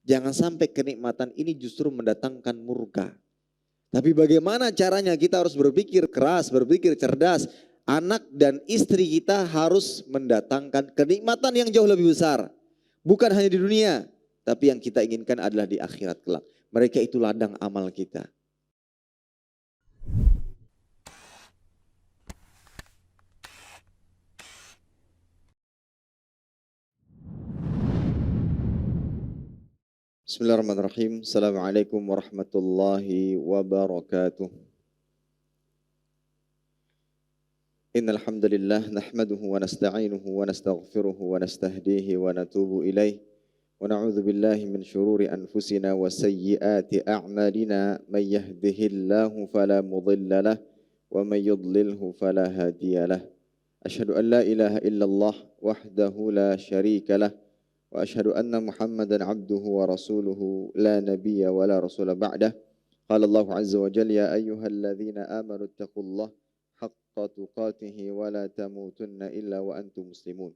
Jangan sampai kenikmatan ini justru mendatangkan murka. Tapi bagaimana caranya? Kita harus berpikir keras, berpikir cerdas. Anak dan istri kita harus mendatangkan kenikmatan yang jauh lebih besar. Bukan hanya di dunia, tapi yang kita inginkan adalah di akhirat kelak. Mereka itu ladang amal kita. Bismillahirrahmanirrahim. Assalamualaikum warahmatullahi wabarakatuh. Innal hamdalillah nahmaduhu wa nasta'inuhu wa nastaghfiruhu wa nastahdihi wa natubu ilaih wa na'udzu billahi min shururi anfusina wa sayyiati a'malina may yahdihillahu fala mudilla lah wa may yudlilhu fala hadiya lah. Asyhadu an la ilaha illallah wahdahu la syarika lah wa asyhadu anna Muhammadan abduhu wa rasuluhu la nabiyya wa la rasula ba'dah. Qala Allah azza wa jalla ya ayyuhalladzina amanu taqullaha haqqa tuqatih wa la tamutunna illa wa antum muslimun.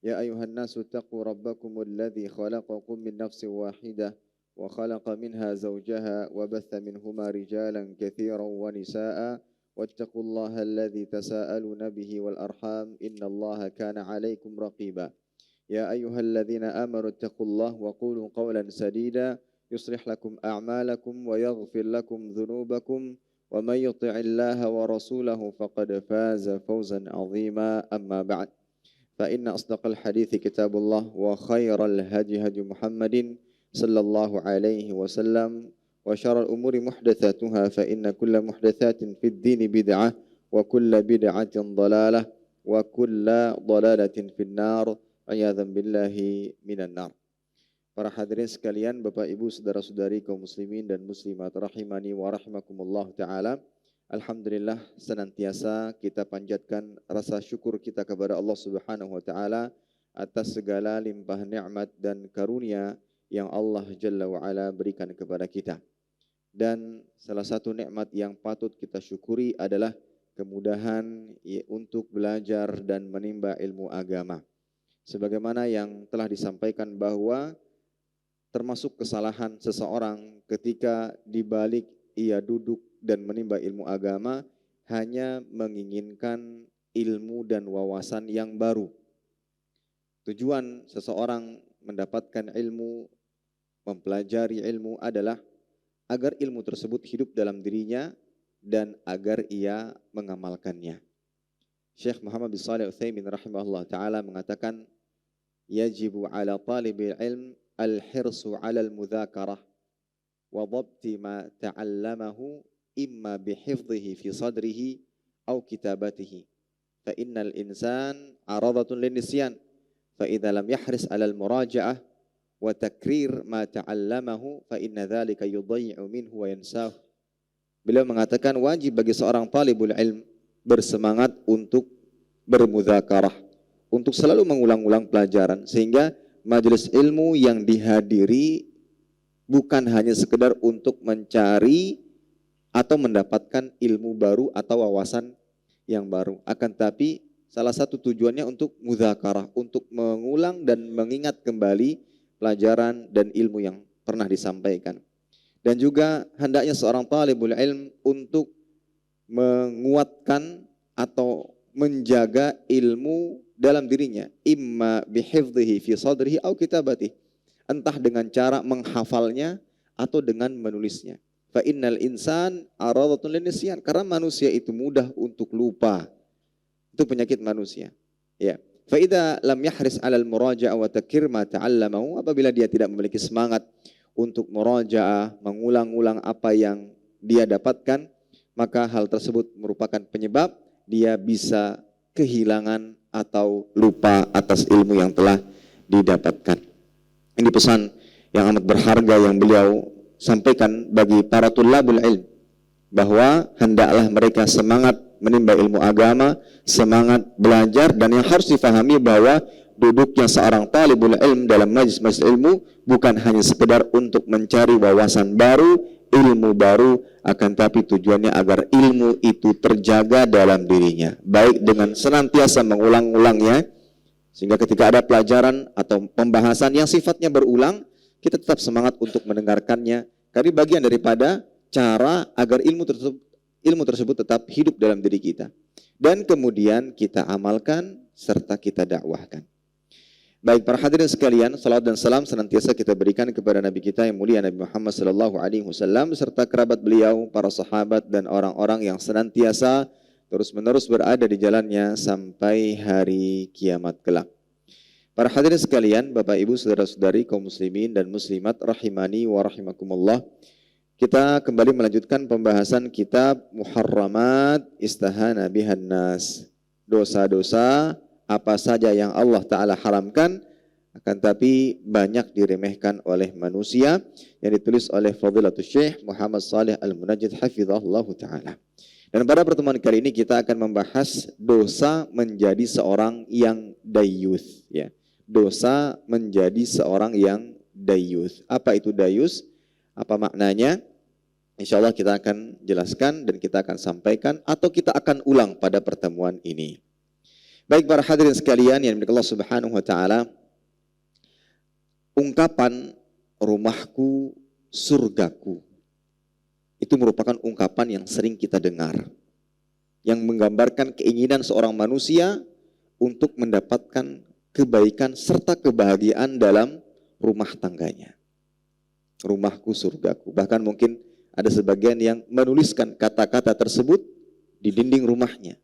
Ya ayyuhan nasu taqu rabbakumul ladzi khalaqakum min nafsin wahidah wa khalaqa minha zawjaha wa batha minhuma rijalan katsiran wa nisaa'a wattaqullaha alladzi tasaaluna bihi wal arham innallaha kana 'alaikum raqiba. يا أيها الذين آمنوا اتقوا الله وقولوا قولا سديدا يصلح لكم أعمالكم ويغفر لكم ذنوبكم ومن يطع الله ورسوله فقد فاز فوزا عظيما أما بعد فإن أصدق الحديث كتاب الله وخير الهدي هدي محمد صلى الله عليه وسلم وشر الأمور محدثاتها فإن كل محدثات في الدين بدعة وكل بدعة ضلالة وكل ضلالة في النار. A'yadzam billahi minan nar. Para hadirin sekalian, Bapak Ibu, saudara-saudari kaum muslimin dan muslimat rahimani wa rahimakumullah taala. Alhamdulillah senantiasa kita panjatkan rasa syukur kita kepada Allah Subhanahu wa taala atas segala limpah nikmat dan karunia yang Allah Jalla wa ala berikan kepada kita. Dan salah satu nikmat yang patut kita syukuri adalah kemudahan untuk belajar dan menimba ilmu agama. Sebagaimana yang telah disampaikan bahwa termasuk kesalahan seseorang ketika dibalik ia duduk dan menimba ilmu agama hanya menginginkan ilmu dan wawasan yang baru. Tujuan seseorang mendapatkan ilmu, mempelajari ilmu adalah agar ilmu tersebut hidup dalam dirinya dan agar ia mengamalkannya. Syekh Muhammad bin Shalih Al-Utsaimin rahimahullah ta'ala mengatakan, yajibu ala talibil ilm al-hirsu ala al-mudhakarah wa dhabti ma ta'allamahu imma bihifdhihi fi sadrihi aw kitabatihi fa innal insan aradatun linisyan fa idza lam yahris ala al-muraja'ah wa takrir ma ta'allamahu fa inna dhalika yudayyi'u minhu wa yansahu. Beliau mengatakan wajib bagi seorang talibul ilm bersemangat untuk bermudzakarah, untuk selalu mengulang-ulang pelajaran, sehingga majelis ilmu yang dihadiri bukan hanya sekedar untuk mencari atau mendapatkan ilmu baru atau wawasan yang baru, akan tapi salah satu tujuannya untuk mudzakarah, untuk mengulang dan mengingat kembali pelajaran dan ilmu yang pernah disampaikan. Dan juga hendaknya seorang talibul ilm untuk menguatkan atau menjaga ilmu dalam dirinya, imma bihifdhihi fi sadrihi au kitabatihi, entah dengan cara menghafalnya atau dengan menulisnya. Fa innal insan aradatun linisyan, karena manusia itu mudah untuk lupa. Itu penyakit manusia. Ya. Fa idza lam yahris 'alal muraja'ah wa takrir ma ta'allamahu, apabila dia tidak memiliki semangat untuk muraja'ah, mengulang-ulang apa yang dia dapatkan, maka hal tersebut merupakan penyebab dia bisa kehilangan atau lupa atas ilmu yang telah didapatkan. Ini pesan yang amat berharga yang beliau sampaikan bagi para tulabul ilm, bahwa hendaklah mereka semangat menimba ilmu agama, semangat belajar, dan yang harus difahami bahwa duduknya seorang talibul ilm dalam majlis ilmu bukan hanya sekedar untuk mencari wawasan baru, ilmu baru, akan tapi tujuannya agar ilmu itu terjaga dalam dirinya, baik dengan senantiasa mengulang-ulangnya, sehingga ketika ada pelajaran atau pembahasan yang sifatnya berulang, kita tetap semangat untuk mendengarkannya. Karena bagian daripada cara agar ilmu tersebut tetap hidup dalam diri kita. Dan kemudian kita amalkan serta kita dakwahkan. Baik para hadirin sekalian, salawat dan salam senantiasa kita berikan kepada Nabi kita yang mulia Nabi Muhammad SAW serta kerabat beliau, para sahabat dan orang-orang yang senantiasa terus-menerus berada di jalannya sampai hari kiamat kelak. Para hadirin sekalian, Bapak Ibu, saudara-saudari kaum muslimin dan muslimat rahimani wa rahimakumullah. Kita kembali melanjutkan pembahasan kitab Muharramat Istahana Bihan Nas. Dosa-dosa apa saja yang Allah Ta'ala haramkan, akan tapi banyak diremehkan oleh manusia, yang ditulis oleh Fadilatul Syekh Muhammad Saleh Al-Munajjid Hafizahullah Ta'ala. Dan pada pertemuan kali ini kita akan membahas dosa menjadi seorang yang dayuth. Ya. Dosa menjadi seorang yang dayuth. Apa itu dayuth? Apa maknanya? Insya Allah kita akan jelaskan dan kita akan sampaikan atau kita akan ulang pada pertemuan ini. Baik para hadirin sekalian yang dimiliki Allah Subhanahu wa taala, ungkapan rumahku surgaku itu merupakan ungkapan yang sering kita dengar, yang menggambarkan keinginan seorang manusia untuk mendapatkan kebaikan serta kebahagiaan dalam rumah tangganya. Rumahku surgaku. Bahkan mungkin ada sebagian yang menuliskan kata-kata tersebut di dinding rumahnya.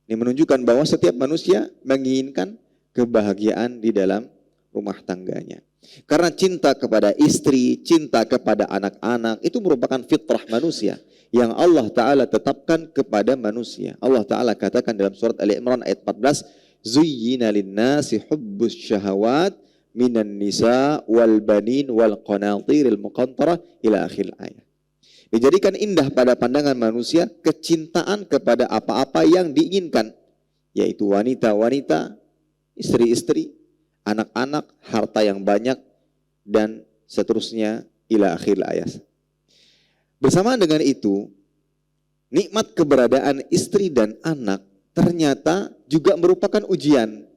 Ini menunjukkan bahwa setiap manusia menginginkan kebahagiaan di dalam rumah tangganya. Karena cinta kepada istri, cinta kepada anak-anak, itu merupakan fitrah manusia yang Allah Ta'ala tetapkan kepada manusia. Allah Ta'ala katakan dalam surat Ali Imran ayat 14, Zuyyina linnasi hubbus syahawat minan nisa wal banin wal qanatiril muqantara ila akhir ayat. Dijadikan indah pada pandangan manusia kecintaan kepada apa-apa yang diinginkan, yaitu wanita-wanita, istri-istri, anak-anak, harta yang banyak, dan seterusnya ila akhir ayat. Bersamaan dengan itu, nikmat keberadaan istri dan anak ternyata juga merupakan ujian.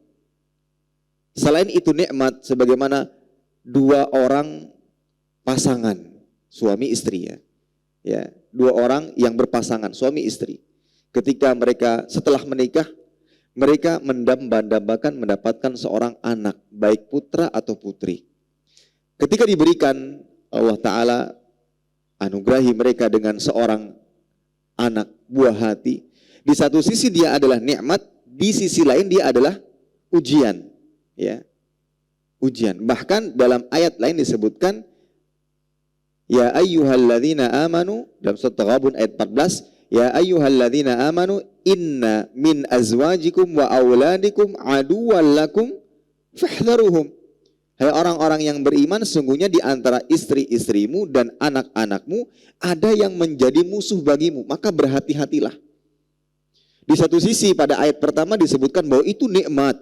Selain itu nikmat sebagaimana dua orang pasangan, suami istri ya. Ya, dua orang yang berpasangan, suami istri. Ketika mereka setelah menikah, mereka mendambakan mendapatkan seorang anak, baik putra atau putri. Ketika diberikan Allah Ta'ala anugerahi mereka dengan seorang anak buah hati, di satu sisi dia adalah nikmat, di sisi lain dia adalah ujian. Ya, ujian. Bahkan dalam ayat lain disebutkan, Ya ayyuhalladzina amanu, dalam surat Taghabun ayat 14, Ya ayyuhalladzina amanu inna min azwajikum wa auladikum aduwwan lakum fahdharuhum. Hai orang-orang yang beriman, sesungguhnya di antara istri-istrimu dan anak-anakmu ada yang menjadi musuh bagimu, maka berhati-hatilah. Di satu sisi pada ayat pertama disebutkan bahwa itu nikmat.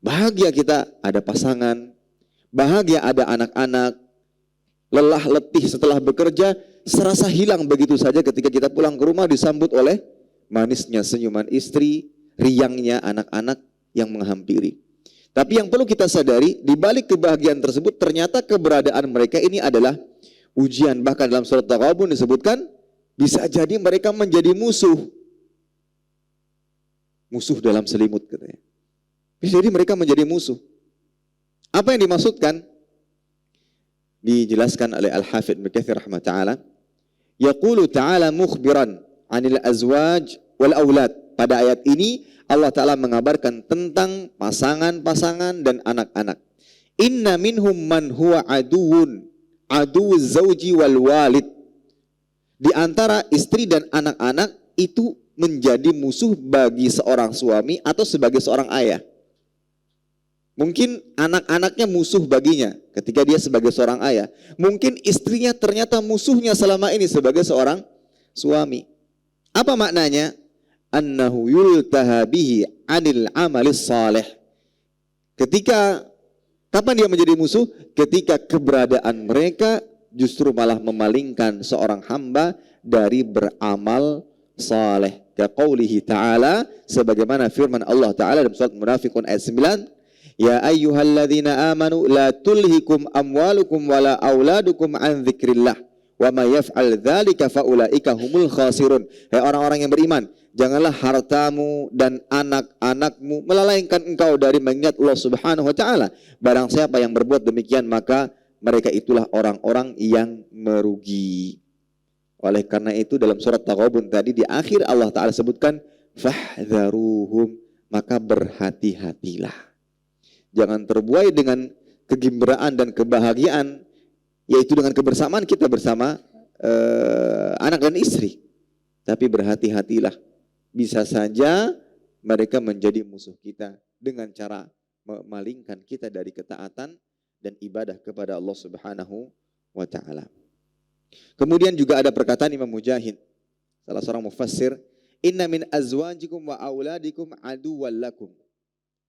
Bahagia kita ada pasangan, bahagia ada anak-anak. Lelah letih setelah bekerja serasa hilang begitu saja ketika kita pulang ke rumah disambut oleh manisnya senyuman istri, riangnya anak-anak yang menghampiri. Tapi yang perlu kita sadari, di balik kebahagiaan tersebut ternyata keberadaan mereka ini adalah ujian. Bahkan dalam surat Taghabun disebutkan bisa jadi mereka menjadi musuh. Musuh dalam selimut katanya. Bisa jadi mereka menjadi musuh. Apa yang dimaksudkan? Dijelaskan oleh Al-Hafidh Ibnu Katsir rahimahullah ta'ala, yaqulu ta'ala mukhbiran 'anil azwaj wal aulad. Pada ayat ini Allah Ta'ala mengabarkan tentang pasangan-pasangan dan anak-anak. Inna minhum man huwa aduwwun, aduwwuz zauji wal walid. Di antara istri dan anak-anak itu menjadi musuh bagi seorang suami atau sebagai seorang ayah. Mungkin anak-anaknya musuh baginya ketika dia sebagai seorang ayah. Mungkin istrinya ternyata musuhnya selama ini sebagai seorang suami. Apa maknanya? Annahu yultaha bihi 'anil 'amalis salih. Kapan dia menjadi musuh? Ketika keberadaan mereka justru malah memalingkan seorang hamba dari beramal saleh. Kaqaulihi ta'ala, sebagaimana firman Allah Ta'ala dalam surat Munafiqun ayat 9, Ya ayyuhalladzina amanu la tulhikum amwalukum wala auladukum an dzikrillah wa may yaf'al dzalika faulaika humul khasirun. Hai orang-orang yang beriman, janganlah hartamu dan anak-anakmu melalaikan engkau dari mengingat Allah Subhanahu wa taala. Barang siapa yang berbuat demikian maka mereka itulah orang-orang yang merugi. Oleh karena itu dalam surat Taghabun tadi di akhir Allah taala sebutkan fahdharuhum, maka berhati-hatilah. Jangan terbuai dengan kegembiraan dan kebahagiaan, yaitu dengan kebersamaan kita bersama anak dan istri. Tapi berhati-hatilah, bisa saja mereka menjadi musuh kita dengan cara memalingkan kita dari ketaatan dan ibadah kepada Allah Subhanahu wa taala. Kemudian juga ada perkataan Imam Mujahid, salah seorang mufassir, inna min azwajikum wa auladikum aduwwal lakum.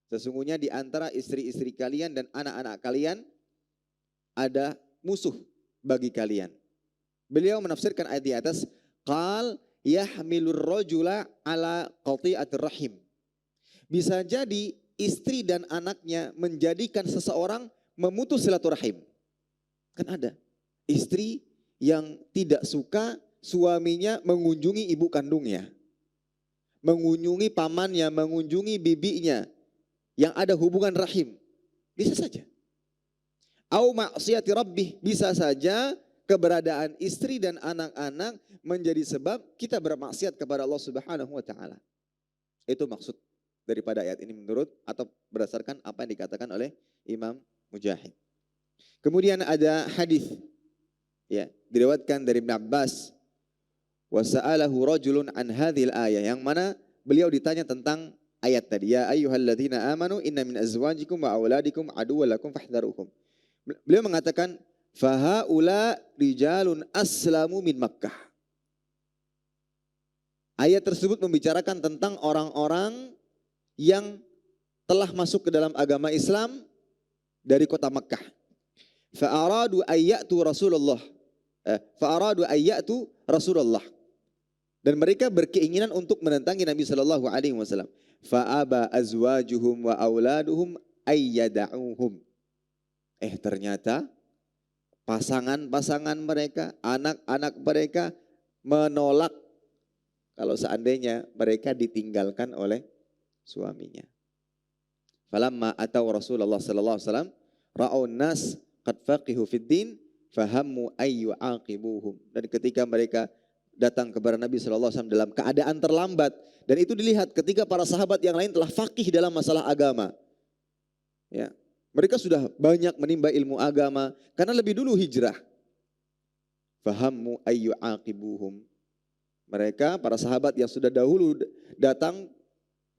Sesungguhnya di antara istri-istri kalian dan anak-anak kalian ada musuh bagi kalian. Beliau menafsirkan ayat di atas, qal yahmilur rajula ala qati'atir rahim. Bisa jadi istri dan anaknya menjadikan seseorang memutus silaturahim. Kan ada istri yang tidak suka suaminya mengunjungi ibu kandungnya, mengunjungi pamannya, mengunjungi bibinya, yang ada hubungan rahim. Bisa saja. Au ma'siyati rabbih, bisa saja keberadaan istri dan anak-anak menjadi sebab kita bermaksiat kepada Allah Subhanahu wa taala. Itu maksud daripada ayat ini menurut atau berdasarkan apa yang dikatakan oleh Imam Mujahid. Kemudian ada hadis ya, diriwayatkan dari Ibnu Abbas, wa sa'alahu rajulun an hadhil ayah, yang mana beliau ditanya tentang ayat tadi, ya ayyuhalladzina amanu inna min azwajikum wa auladikum aduwwal lakum fahdharuhum. Beliau mengatakan fahaula rijalun aslamu min Makkah. Ayat tersebut membicarakan tentang orang-orang yang telah masuk ke dalam agama Islam dari kota Makkah. Fa'aradu ayyatu Rasulullah. Fa'aradu ayyatu Rasulullah. Dan mereka berkeinginan untuk menentangi Nabi sallallahu alaihi wasallam. Fa'aba azwajuhum wa auladuhum ayyada'uhum. Ternyata pasangan-pasangan mereka, anak-anak mereka menolak kalau seandainya mereka ditinggalkan oleh suaminya. Falamma atau Rasulullah sallallahu alaihi wasallam ra'un nas qad faqihu fid din fahammu ayyu aqibuhum. Dan ketika mereka datang kepada Nabi sallallahu alaihi wasallam dalam keadaan terlambat, dan itu dilihat ketika para sahabat yang lain telah faqih dalam masalah agama. Ya, mereka sudah banyak menimba ilmu agama karena lebih dulu hijrah. Fahammu ayyu aqibuhum. Mereka para sahabat yang sudah dahulu datang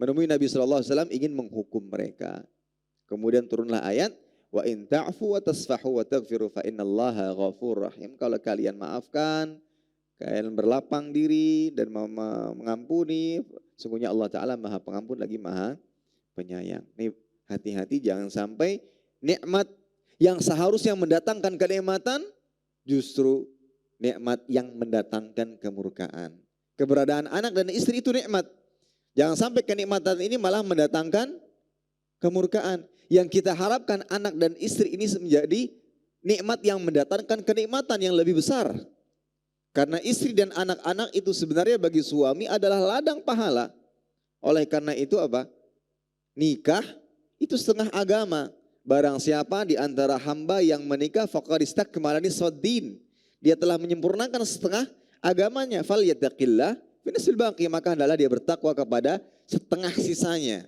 menemui Nabi sallallahu alaihi wasallam ingin menghukum mereka. Kemudian turunlah ayat, wa in ta'fu wa tasfahu wa taghfiru fa innallaha ghafurur rahim. Kalau kalian maafkan, kalian berlapang diri dan mengampuni, sungguhnya Allah Ta'ala maha pengampun lagi maha penyayang. Nih hati-hati jangan sampai nikmat yang seharusnya mendatangkan kenikmatan justru nikmat yang mendatangkan kemurkaan. Keberadaan anak dan istri itu nikmat. Jangan sampai kenikmatan ini malah mendatangkan kemurkaan. Yang kita harapkan anak dan istri ini menjadi nikmat yang mendatangkan kenikmatan yang lebih besar. Karena istri dan anak-anak itu sebenarnya bagi suami adalah ladang pahala. Oleh karena itu apa? Nikah itu setengah agama. Barang siapa di antara hamba yang menikah faqad istakmala nisfaddin. Dia telah menyempurnakan setengah agamanya. Falyattaqillah fi nisfil baqi, maka hendaklah dia bertakwa kepada setengah sisanya.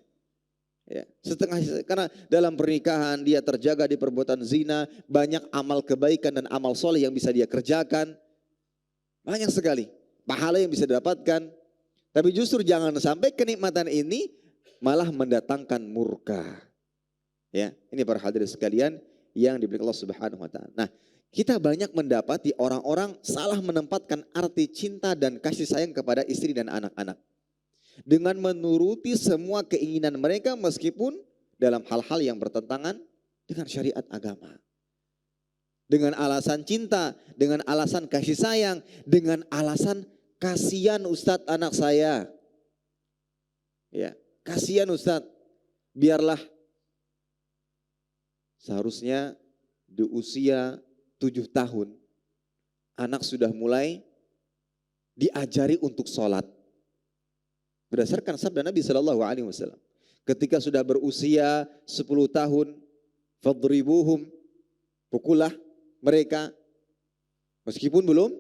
Ya, setengah sisanya. Karena dalam pernikahan dia terjaga di perbuatan zina, banyak amal kebaikan dan amal soleh yang bisa dia kerjakan. Banyak sekali pahala yang bisa didapatkan. Tapi justru jangan sampai kenikmatan ini malah mendatangkan murka. Ya, ini para hadirin sekalian yang diberi Allah Subhanahu wa taala. Nah, kita banyak mendapati orang-orang salah menempatkan arti cinta dan kasih sayang kepada istri dan anak-anak. Dengan menuruti semua keinginan mereka meskipun dalam hal-hal yang bertentangan dengan syariat agama. Dengan alasan cinta, dengan alasan kasih sayang, dengan alasan kasihan Ustadz anak saya. Ya, kasihan Ustadz, biarlah Seharusnya di usia 7 tahun, anak sudah mulai diajari untuk sholat. Berdasarkan sabda Nabi SAW. Ketika sudah berusia 10 tahun, fadribuhum, pukullah mereka. Meskipun belum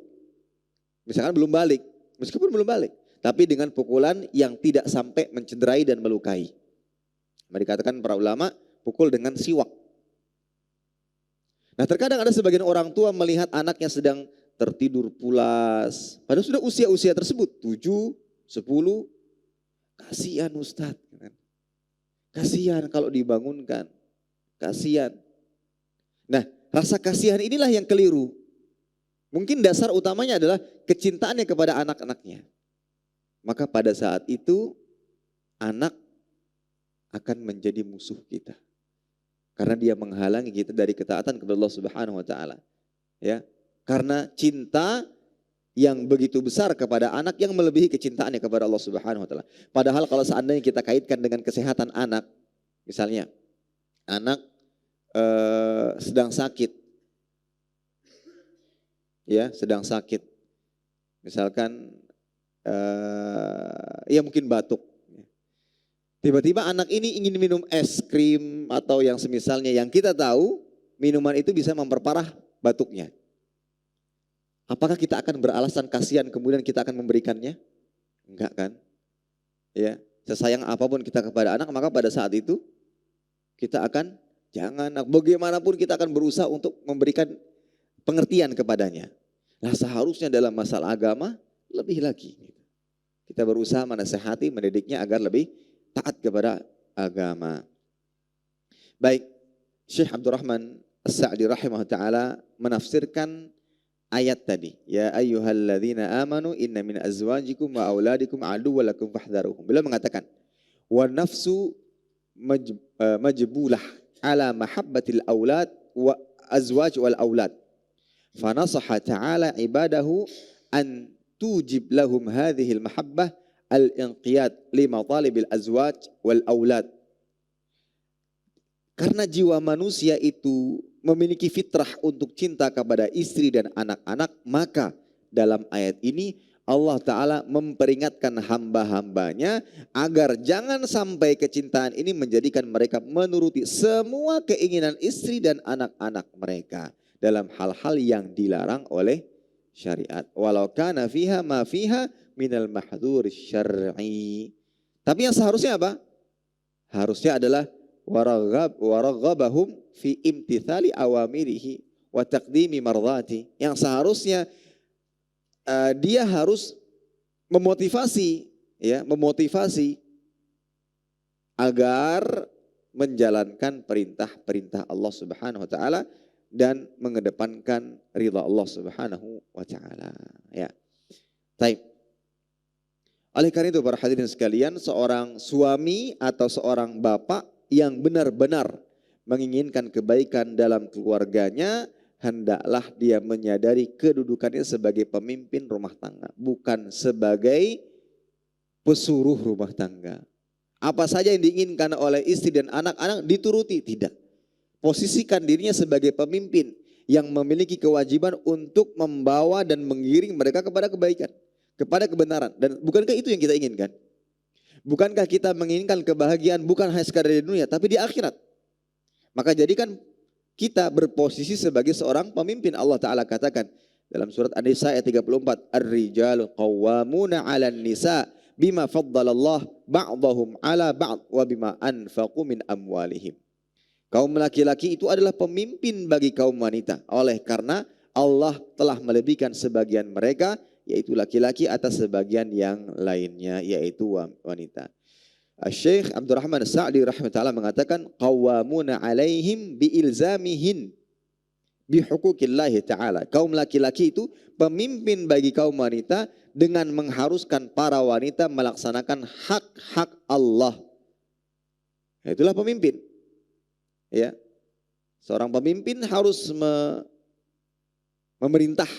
balik. Tapi dengan pukulan yang tidak sampai mencederai dan melukai. Mereka katakan para ulama, pukul dengan siwak. Nah, terkadang ada sebagian orang tua melihat anaknya sedang tertidur pulas. Padahal sudah usia-usia tersebut, 7, 10. Kasihan Ustadz. Kasihan kalau dibangunkan. Kasihan. Nah, rasa kasihan inilah yang keliru. Mungkin dasar utamanya adalah kecintaannya kepada anak-anaknya. Maka pada saat itu anak akan menjadi musuh kita. Karena dia menghalangi kita dari ketaatan kepada Allah Subhanahu wa taala. Ya. Karena cinta yang begitu besar kepada anak yang melebihi kecintaannya kepada Allah Subhanahu wa taala. Padahal kalau seandainya kita kaitkan dengan kesehatan anak, misalnya anak sedang sakit. Ya, sedang sakit. Misalkan ya mungkin batuk. Tiba-tiba anak ini ingin minum es krim atau yang semisalnya, yang kita tahu minuman itu bisa memperparah batuknya. Apakah kita akan beralasan kasihan kemudian kita akan memberikannya? Enggak kan? Ya, sesayang apapun kita kepada anak, maka pada saat itu kita akan bagaimanapun kita akan berusaha untuk memberikan pengertian kepadanya. Nah, seharusnya dalam masalah agama lebih lagi. Kita berusaha menasehati, mendidiknya agar lebih taat kepada agama. Baik, Syekh Abdurrahman As-Sa'di rahimahullah ta'ala menafsirkan ayat tadi. Ya ayyuhalladzina amanu inna min azwajikum wa auladikum aduwwan lakum fahdharuhum. Beliau mengatakan, wa nafsu majbulah ala mahabbatil aulad wa azwaj wal aulad. Fa nasaha ta'ala ibadahu an tujib lahum hadhil mahabbah al-inqiyad li matalibil azwaj wal aulad. Karena jiwa manusia itu memiliki fitrah untuk cinta kepada istri dan anak-anak, maka dalam ayat ini Allah Ta'ala memperingatkan hamba-hambanya agar jangan sampai kecintaan ini menjadikan mereka menuruti semua keinginan istri dan anak-anak mereka dalam hal-hal yang dilarang oleh syariat. Walau kana fiha ma fiha minal mahdhur syar'i. Tapi yang seharusnya apa? Harusnya adalah waraghabahum fi imtithali awamirihi wa taqdimi mardhati. Yang seharusnya dia harus memotivasi agar menjalankan perintah-perintah Allah Subhanahu wa taala dan mengedepankan ridha Allah Subhanahu wa taala. Ya. Baik. Oleh karena itu para hadirin sekalian, seorang suami atau seorang bapak yang benar-benar menginginkan kebaikan dalam keluarganya, hendaklah dia menyadari kedudukannya sebagai pemimpin rumah tangga, bukan sebagai pesuruh rumah tangga. Apa saja yang diinginkan oleh istri dan anak-anak dituruti, tidak. Posisikan dirinya sebagai pemimpin yang memiliki kewajiban untuk membawa dan mengiring mereka kepada kebaikan, kepada kebenaran. Dan bukankah itu yang kita inginkan? Bukankah kita menginginkan kebahagiaan bukan hanya sekadar di dunia, tapi di akhirat? Maka jadikan kita berposisi sebagai seorang pemimpin. Allah Ta'ala katakan dalam surat An-Nisa ayat 34, Ar-rijalu qawwamuna 'alan nisa bima faddalallah ba'dahum 'ala ba'd wa bima anfaqu min amwalihim. Kaum laki-laki itu adalah pemimpin bagi kaum wanita. Oleh karena Allah telah melebihkan sebagian mereka, yaitu laki-laki, atas sebagian yang lainnya, yaitu wanita. Syekh Abdurrahman As-Sa'di rahimahullah mengatakan qawwamuna 'alaihim biilzamihin bihuquqillahi ta'ala. Kaum laki-laki itu pemimpin bagi kaum wanita dengan mengharuskan para wanita melaksanakan hak-hak Allah. Itulah pemimpin. Ya. Seorang pemimpin harus memerintah,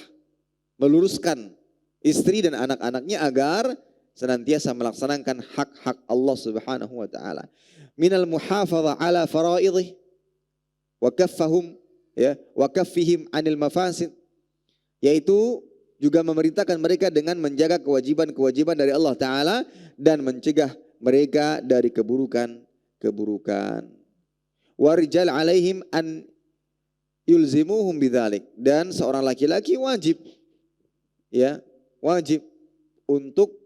meluruskan istri dan anak-anaknya agar senantiasa melaksanakan hak-hak Allah Subhanahu wa taala. Minal muhafadzah ala faraidih wa kaffahum ya wa kaffihim anil mafasid, yaitu juga memerintahkan mereka dengan menjaga kewajiban-kewajiban dari Allah Ta'ala dan mencegah mereka dari keburukan-keburukan. Warijal alaihim an yulzimuhum bidzalik, dan seorang laki-laki wajib untuk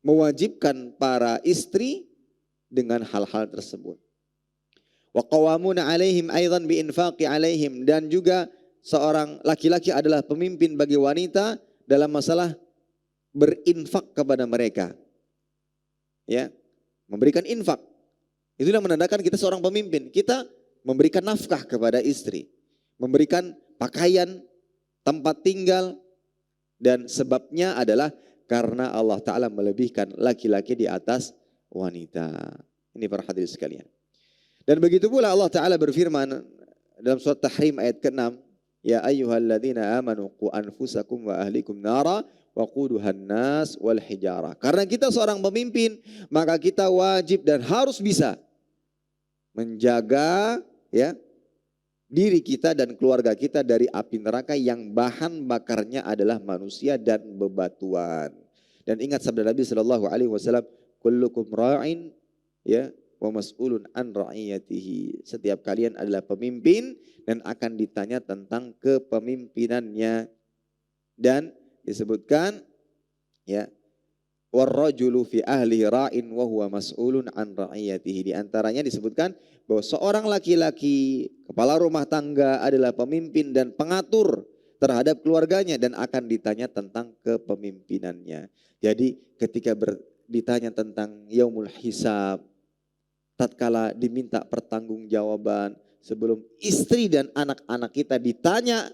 mewajibkan para istri dengan hal-hal tersebut. Wa qawamuna alaihim aidan bi infaqi alaihim, dan juga seorang laki-laki adalah pemimpin bagi wanita dalam masalah berinfak kepada mereka. Ya, memberikan infak. Itulah menandakan kita seorang pemimpin. Kita memberikan nafkah kepada istri, memberikan pakaian, tempat tinggal, dan sebabnya adalah karena Allah Ta'ala melebihkan laki-laki di atas wanita. Ini para hadirin sekalian. Dan begitu pula Allah Ta'ala berfirman dalam surat Tahrim ayat ke-6, ya ayyuhalladzina amanu qu anfusakum wa ahlikum nara wa quduhan nas wal hijara. Karena kita seorang pemimpin, maka kita wajib dan harus bisa menjaga diri kita dan keluarga kita dari api neraka yang bahan bakarnya adalah manusia dan bebatuan. Dan ingat sabda Nabi sallallahu alaihi wasallam, kullukum ra'in wa mas'ulun an ra'iyatihi. Setiap kalian adalah pemimpin dan akan ditanya tentang kepemimpinannya. Dan disebutkan warrajulu fi ahlihi ra'in wa huwa mas'ulun an ra'iyatihi. Di antaranya disebutkan bahwa seorang laki-laki kepala rumah tangga adalah pemimpin dan pengatur terhadap keluarganya dan akan ditanya tentang kepemimpinannya. Jadi ketika ditanya tentang yaumul hisab, tatkala diminta pertanggungjawaban sebelum istri dan anak-anak kita ditanya,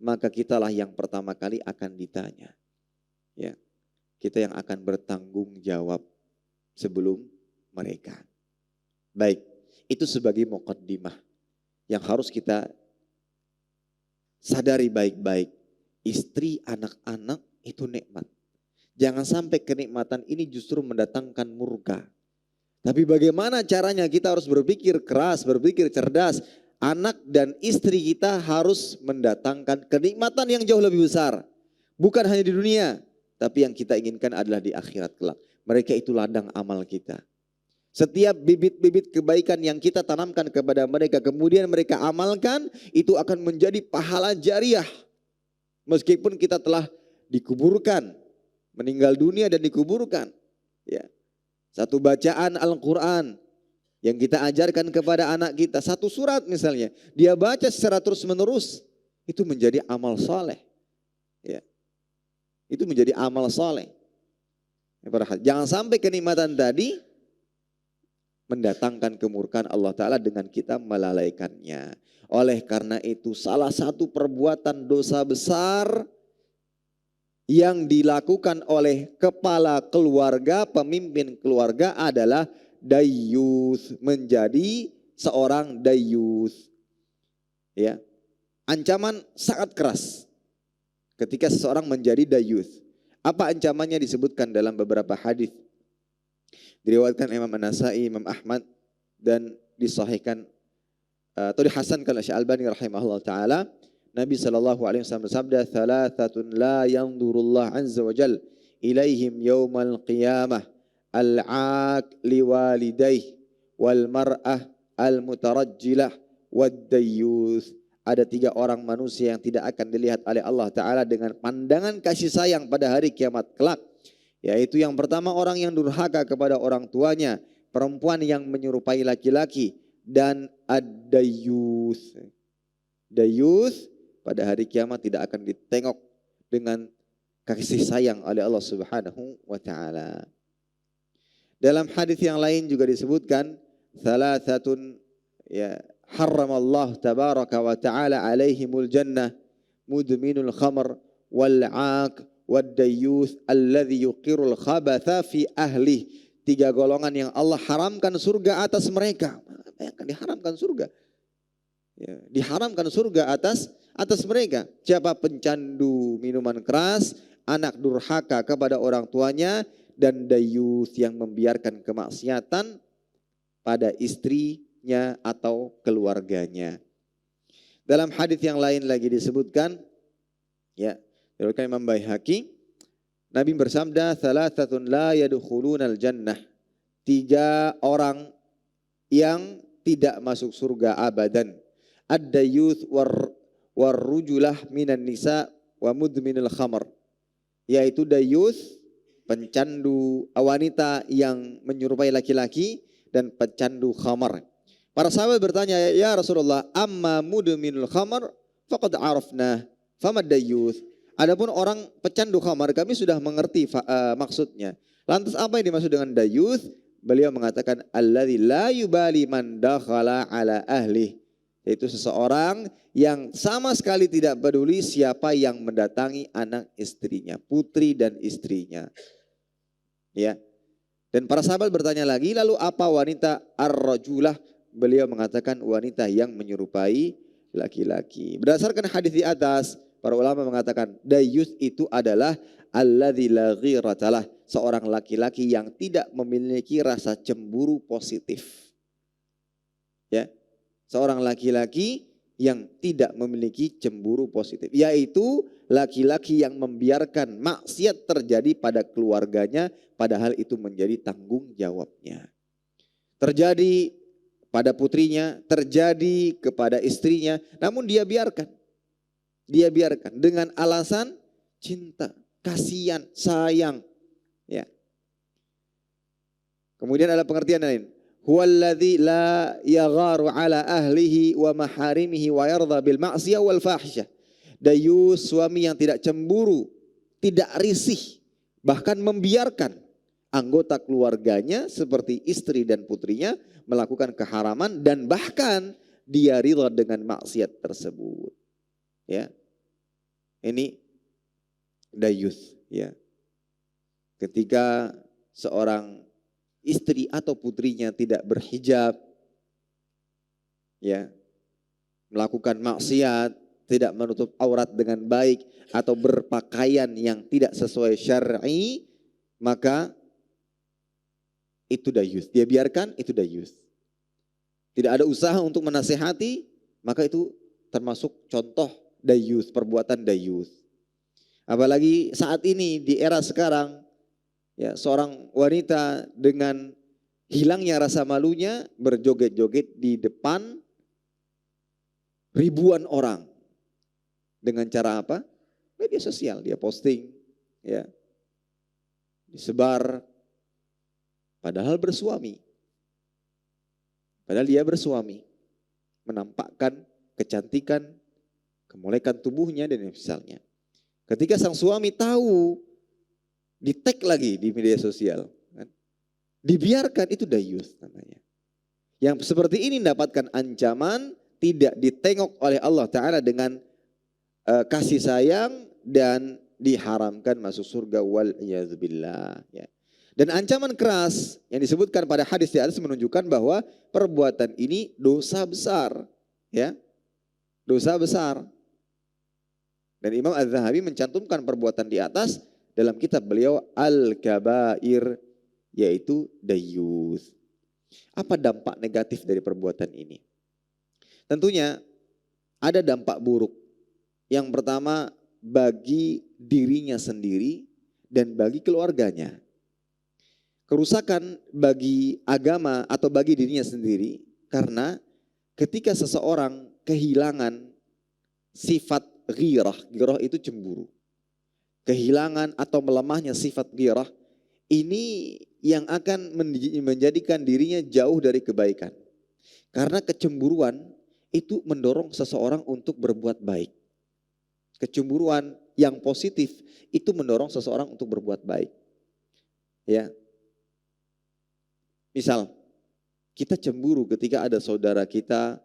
maka kitalah yang pertama kali akan ditanya. Ya. Kita yang akan bertanggung jawab sebelum mereka. Baik, itu sebagai muqaddimah yang harus kita sadari baik-baik. Istri, anak-anak itu nikmat. Jangan sampai kenikmatan ini justru mendatangkan murka. Tapi bagaimana caranya? Kita harus berpikir keras, berpikir cerdas. Anak dan istri kita harus mendatangkan kenikmatan yang jauh lebih besar. Bukan hanya di dunia, tapi yang kita inginkan adalah di akhirat kelak. Mereka itu ladang amal kita. Setiap bibit-bibit kebaikan yang kita tanamkan kepada mereka, kemudian mereka amalkan, itu akan menjadi pahala jariah. Meskipun kita telah dikuburkan, meninggal dunia dan dikuburkan. Ya. Satu bacaan Al-Quran yang kita ajarkan kepada anak kita, satu surat misalnya, dia baca secara terus menerus, itu menjadi amal soleh. Ya. Itu menjadi amal soleh. Jangan sampai kenikmatan tadi mendatangkan kemurkaan Allah Ta'ala dengan kita melalaikannya. Oleh karena itu salah satu perbuatan dosa besar yang dilakukan oleh kepala keluarga, pemimpin keluarga adalah dayyuth, menjadi seorang dayyuth. Ya. Ancaman sangat keras ketika seseorang menjadi dayyuth. Apa ancamannya disebutkan dalam beberapa hadis. Diriwayatkan Imam An-Nasa'i, Imam Ahmad, dan disahihkan atau dihasankan oleh Syekh Albani rahimahullah taala. Nabi sallallahu alaihi wasallam bersabda, "Thalathatun la yanzurullah azza wa jal ilaihim yaumal qiyamah, al-'aq liwalidayhi wal mar'ah al-mutarajjilah wad dayyuth." Ada 3 orang manusia yang tidak akan dilihat oleh Allah Ta'ala dengan pandangan kasih sayang pada hari kiamat kelak. Yaitu yang pertama orang yang durhaka kepada orang tuanya, perempuan yang menyerupai laki-laki, dan ad-dayyuth. Dayyuth pada hari kiamat tidak akan ditengok dengan kasih sayang oleh Allah Subhanahu wa Ta'ala. Dalam hadis yang lain juga disebutkan, thalathatun harramallahu tabaraka wa ta'ala alaihimul jannah, mudminul khamr wal 'aq wad dayyuth alladhi yuqirul khabatha fi ahli. 3 golongan yang Allah haramkan surga atas mereka. Bayangkan diharamkan surga. Ya, diharamkan surga atas mereka. Siapa? Pencandu minuman keras, anak durhaka kepada orang tuanya, dan dayyuth yang membiarkan kemaksiatan pada istrinya atau keluarganya. Dalam hadis yang lain lagi disebutkan, ya, diriwayatkan Imam Baihaqi, Nabi bersabda, "Thalathatun la yadkhulunal jannah." 3 orang yang tidak masuk surga abadan. Ad-dayyuth warrujulah minan nisa wa mudminul khamr. Yaitu dayyuth, pencandu wanita yang menyerupai laki-laki, dan pecandu khamar. Para sahabat bertanya, "Ya Rasulullah, amma mudminul khamr faqad arafna, famad dayyuth?" Adapun orang pecandu khamar kami sudah mengerti maksudnya. Lantas apa yang dimaksud dengan dayyuth? Beliau mengatakan, alladzi la yubali man dakhala ala ahli. Yaitu seseorang yang sama sekali tidak peduli siapa yang mendatangi anak istrinya, putri dan istrinya. Ya. Dan para sahabat bertanya lagi, lalu apa wanita ar-rajulah? Beliau mengatakan wanita yang menyerupai laki-laki. Berdasarkan hadis di atas, para ulama mengatakan dayyus itu adalah alladzi la ghiratalah, seorang laki-laki yang tidak memiliki rasa cemburu positif. Ya. Seorang laki-laki yang tidak memiliki cemburu positif, yaitu laki-laki yang membiarkan maksiat terjadi pada keluarganya padahal itu menjadi tanggung jawabnya. Terjadi pada putrinya, terjadi kepada istrinya, namun dia biarkan. Dia biarkan dengan alasan cinta, kasihan, sayang. Ya. Kemudian ada pengertian lain. Huwallazi la yagharu ala ahlihi wa maharimihi wa yardha bil ma'siyah wal fahisyah. Dayyus, suami yang tidak cemburu, tidak risih, bahkan membiarkan anggota keluarganya seperti istri dan putrinya melakukan keharaman dan bahkan dia ridha dengan maksiat tersebut. Ya. Ini dayyus, ya. Ketika seorang istri atau putrinya tidak berhijab, ya, melakukan maksiat, tidak menutup aurat dengan baik atau berpakaian yang tidak sesuai syar'i, maka itu dayyus. Dia biarkan, itu dayyus. Tidak ada usaha untuk menasihati, maka itu termasuk contoh dayyus, perbuatan dayyus. Apalagi saat ini di era sekarang, ya, seorang wanita dengan hilangnya rasa malunya berjoget-joget di depan ribuan orang. Dengan cara apa? Media sosial, dia posting, ya, disebar, padahal bersuami. Padahal dia bersuami, menampakkan kecantikan, kemolekan tubuhnya dan misalnya. Ketika sang suami tahu, di-tag lagi di media sosial, kan? Dibiarkan, itu dayyus namanya. Yang seperti ini mendapatkan ancaman, tidak ditengok oleh Allah Ta'ala dengan kasih sayang dan diharamkan masuk surga wal iyadzubillah, ya. Dan ancaman keras yang disebutkan pada hadis di atas menunjukkan bahwa perbuatan ini dosa besar, ya. Dosa besar. Dan Imam Az-Zahabi mencantumkan perbuatan di atas dalam kitab beliau Al-Kabair, yaitu dayyus. Apa dampak negatif dari perbuatan ini? Tentunya ada dampak buruk. Yang pertama bagi dirinya sendiri dan bagi keluarganya. Kerusakan bagi agama atau bagi dirinya sendiri karena ketika seseorang kehilangan sifat ghirah, ghirah itu cemburu. Kehilangan atau melemahnya sifat ghirah ini yang akan menjadikan dirinya jauh dari kebaikan. Karena kecemburuan itu mendorong seseorang untuk berbuat baik. Kecemburuan yang positif itu mendorong seseorang untuk berbuat baik. Ya. Misal, kita cemburu ketika ada saudara kita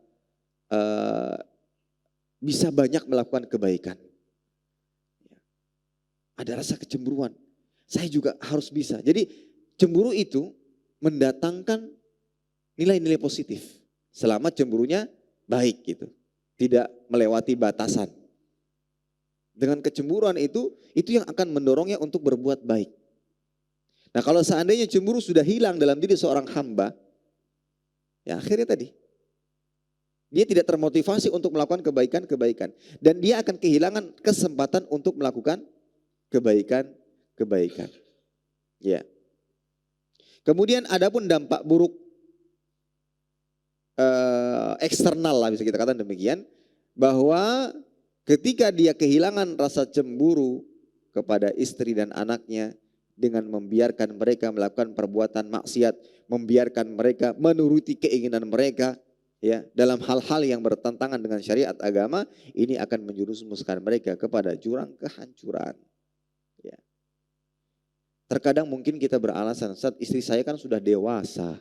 bisa banyak melakukan kebaikan. Ada rasa kecemburuan. Saya juga harus bisa. Jadi cemburu itu mendatangkan nilai-nilai positif. Selama cemburunya baik gitu. Tidak melewati batasan. Dengan kecemburuan itu yang akan mendorongnya untuk berbuat baik. Nah kalau seandainya cemburu sudah hilang dalam diri seorang hamba, ya akhirnya tadi, Dia tidak termotivasi untuk melakukan kebaikan-kebaikan. Dan dia akan kehilangan kesempatan untuk melakukan kebaikan-kebaikan. Ya. Kemudian adapun dampak buruk eksternal lah bisa kita katakan demikian. Bahwa ketika dia kehilangan rasa cemburu kepada istri dan anaknya dengan membiarkan mereka melakukan perbuatan maksiat, membiarkan mereka menuruti keinginan mereka, ya, dalam hal-hal yang bertentangan dengan syariat agama, ini akan menjerumuskan mereka kepada jurang kehancuran. Ya. Terkadang mungkin kita beralasan, saat istri saya kan sudah dewasa,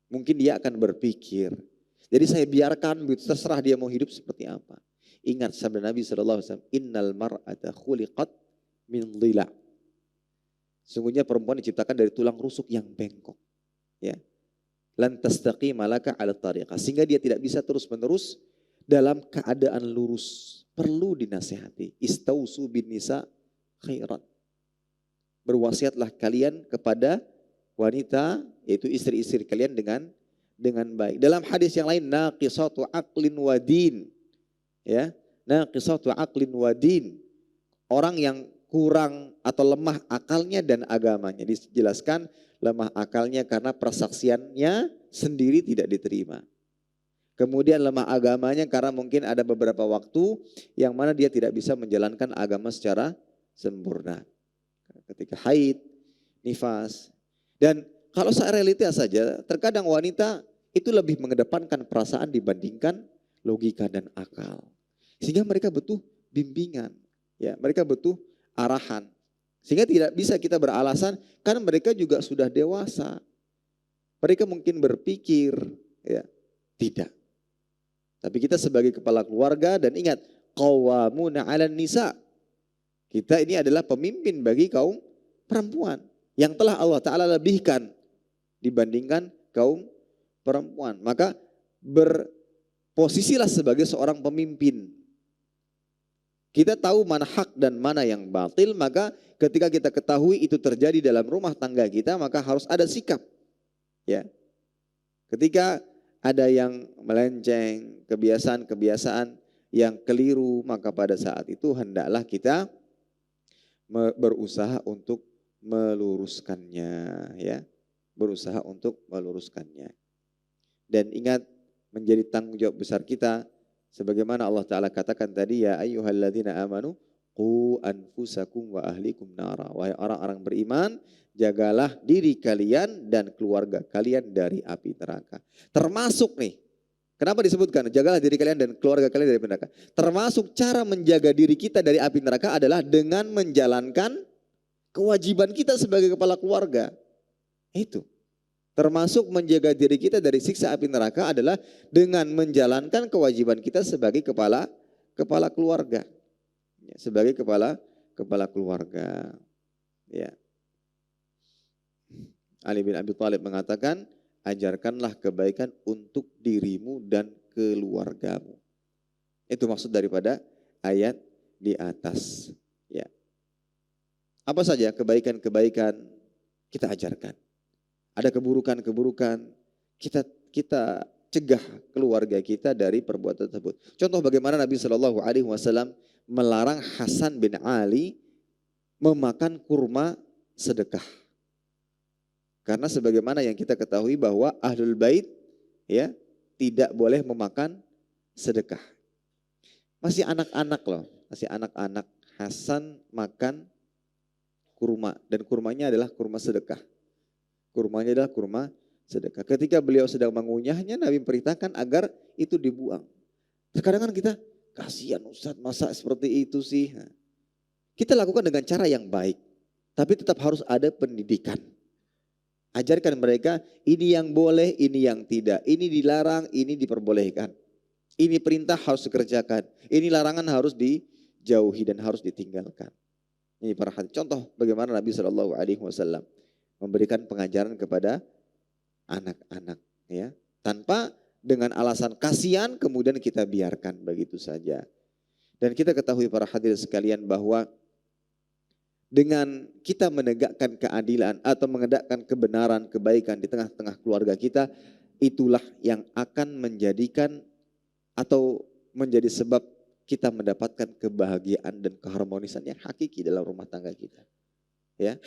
mungkin dia akan berpikir, jadi saya biarkan, terserah dia mau hidup seperti apa. Ingat sabda Nabi SAW, innal mar'ata khuliqat min dhila. Sungguhnya perempuan diciptakan dari tulang rusuk yang bengkok. Ya. Lan tastaqima laka ala tariqah. Sehingga dia tidak bisa terus-menerus dalam keadaan lurus. Perlu dinasihati. Istausu bin nisa khairan. Berwasiatlah kalian kepada wanita, yaitu istri-istri kalian dengan baik. Dalam hadis yang lain, naqisatu aqlin wa din. Ya, naqisatu aqlin wa din. Orang yang kurang atau lemah akalnya dan agamanya. Dijelaskan lemah akalnya karena persaksiannya sendiri tidak diterima. Kemudian lemah agamanya karena mungkin ada beberapa waktu yang mana dia tidak bisa menjalankan agama secara sempurna. Ketika haid, nifas. Dan kalau realitas saja, terkadang wanita itu lebih mengedepankan perasaan dibandingkan logika dan akal. Sehingga mereka butuh bimbingan. Ya, mereka butuh arahan. Sehingga tidak bisa kita beralasan karena mereka juga sudah dewasa. Mereka mungkin berpikir, ya, tidak. Tapi kita sebagai kepala keluarga dan ingat, qawwamuna 'alan nisa. Kita ini adalah pemimpin bagi kaum perempuan yang telah Allah Ta'ala lebihkan dibandingkan kaum perempuan. Maka berposisilah sebagai seorang pemimpin. Kita tahu mana hak dan mana yang batil, maka ketika kita ketahui itu terjadi dalam rumah tangga kita, maka harus ada sikap. Ya. Ketika ada yang melenceng, kebiasaan-kebiasaan yang keliru, maka pada saat itu hendaklah kita berusaha untuk meluruskannya, ya. Berusaha untuk meluruskannya. Dan ingat, menjadi tanggung jawab besar kita sebagaimana Allah Ta'ala katakan tadi, ya ayyuhalladzina amanu qu anfusakum wa ahlikum nara. Wahai orang-orang beriman, jagalah diri kalian dan keluarga kalian dari api neraka. Termasuk nih, kenapa disebutkan jagalah diri kalian dan keluarga kalian dari api neraka? Termasuk cara menjaga diri kita dari api neraka adalah dengan menjalankan kewajiban kita sebagai kepala keluarga. Itu. Termasuk menjaga diri kita dari siksa api neraka adalah dengan menjalankan kewajiban kita sebagai kepala keluarga. Ya, sebagai kepala keluarga. Ya. Ali bin Abi Thalib mengatakan, ajarkanlah kebaikan untuk dirimu dan keluargamu. Itu maksud daripada ayat di atas. Ya. Apa saja kebaikan-kebaikan kita ajarkan. Ada keburukan-keburukan, kita cegah keluarga kita dari perbuatan tersebut. Contoh bagaimana Nabi SAW melarang Hasan bin Ali memakan kurma sedekah. Karena sebagaimana yang kita ketahui bahwa Ahlul Bait, ya, tidak boleh memakan sedekah. Masih anak-anak loh, masih anak-anak. Hasan makan kurma dan kurmanya adalah kurma sedekah. Kurmanya adalah kurma sedekah. Ketika beliau sedang mengunyahnya, Nabi perintahkan agar itu dibuang. Terkadang kan kita, kasihan Ustaz, masa seperti itu sih. Kita lakukan dengan cara yang baik, tapi tetap harus ada pendidikan. Ajarkan mereka, ini yang boleh, ini yang tidak. Ini dilarang, ini diperbolehkan. Ini perintah harus dikerjakan. Ini larangan harus dijauhi dan harus ditinggalkan. Ini para hadis. Contoh bagaimana Nabi SAW memberikan pengajaran kepada anak-anak, ya, tanpa dengan alasan kasihan kemudian kita biarkan begitu saja. Dan kita ketahui para hadirin sekalian bahwa dengan kita menegakkan keadilan atau menegakkan kebenaran, kebaikan di tengah-tengah keluarga kita, itulah yang akan menjadikan atau menjadi sebab kita mendapatkan kebahagiaan dan keharmonisan yang hakiki dalam rumah tangga kita. Ya.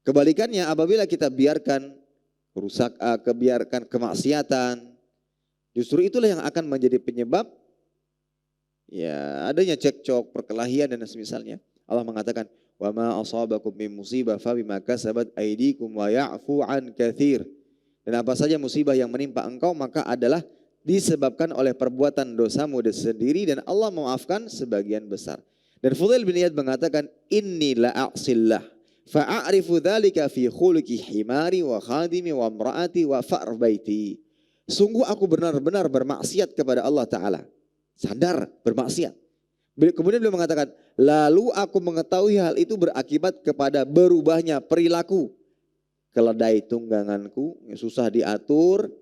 Kebalikannya apabila kita biarkan kebiarkan kemaksiatan, justru itulah yang akan menjadi penyebab ya adanya cekcok, perkelahian dan semisalnya. Allah mengatakan, "Wa ma asabakum min musibah fa bima kasabat aydikum wa ya'fu an katsir." Dan apa saja musibah yang menimpa engkau maka adalah disebabkan oleh perbuatan dosamu sendiri dan Allah memaafkan sebagian besar. Dan Fudail bin Iyad mengatakan, "Inni la a'sillah fa'arifu dzalika fi khuluqi himari wa khadimi wa imraati wa fa'r baiti." Sungguh aku benar-benar bermaksiat kepada Allah Ta'ala. Sadar bermaksiat. Kemudian beliau mengatakan, lalu aku mengetahui hal itu berakibat kepada berubahnya perilaku. Keledai tungganganku yang susah diatur,